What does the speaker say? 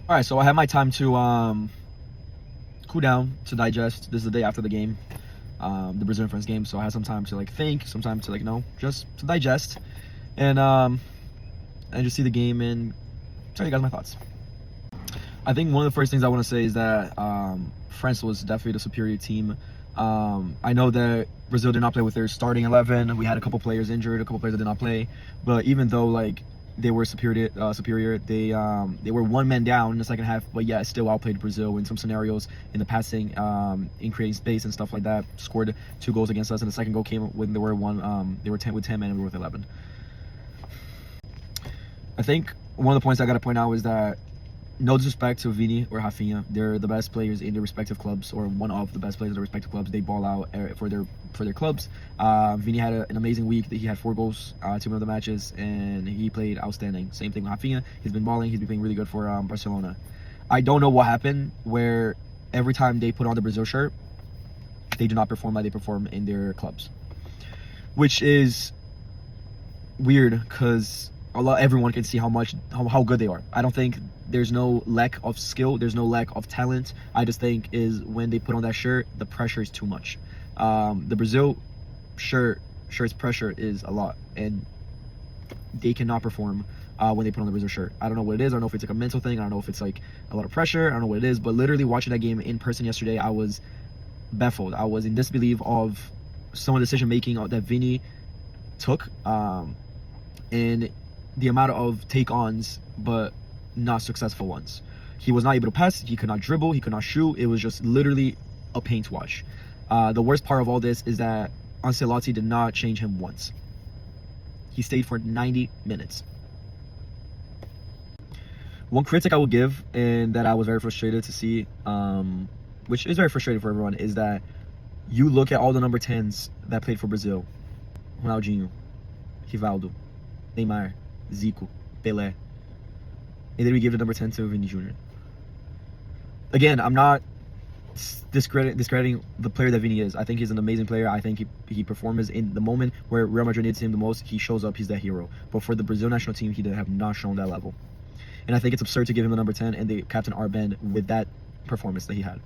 All right, so I had my time to cool down, to digest. This is the day after the game, the Brazilian friends game. So I had some time to like think, some time to like just to digest, and just see the game and tell you guys my thoughts. I think one of the first things I want to say is that France was definitely the superior team. I know that Brazil did not play with their starting 11. We had a couple players injured, a couple players that did not play. But even though like they were superior, they were one man down in the second half. But yeah, still outplayed Brazil in some scenarios in the passing, in creating space and stuff like that. Scored 2 goals against us, and the second goal came when they were 10 with 10 men and we were with 11. I think one of the points I got to point out is that no disrespect to Vini or Rafinha, they're the best players in their respective clubs, or one of the best players in their respective clubs. They ball out for their clubs. Vini had an amazing week. He had 4 goals, 2 of the matches, and he played outstanding. Same thing with Rafinha. He's been balling. He's been playing really good for Barcelona. I don't know what happened where every time they put on the Brazil shirt, they do not perform like they perform in their clubs, which is weird because everyone can see how good they are. I don't think there's no lack of skill, there's no lack of talent. I just think is when they put on that shirt, the pressure is too much. The Brazil shirt's pressure is a lot, and they cannot perform when they put on the Brazil shirt. I don't know what it is. I don't know if it's like a mental thing. I don't know if it's like a lot of pressure. I don't know what it is. But literally watching that game in person yesterday, I was baffled. I was in disbelief of some of the decision making that Vini took, and the amount of take-ons, but not successful ones. He was not able to pass. He could not dribble. He could not shoot. It was just literally a paint wash. The worst part of all this is that Ancelotti did not change him once. He stayed for 90 minutes. One critic I will give, and that I was very frustrated to see, which is very frustrating for everyone, is that you look at all the number 10s that played for Brazil. Ronaldinho, Rivaldo, Neymar, Zico, Pelé, and then we give the number 10 to Vini Jr. Again, I'm not discrediting the player that Vini is. I think he's an amazing player. I think he performs in the moment where Real Madrid needs him the most. He shows up. He's that hero. But for the Brazil national team, he have not shown that level. And I think it's absurd to give him the number 10 and the captain armband with that performance that he had.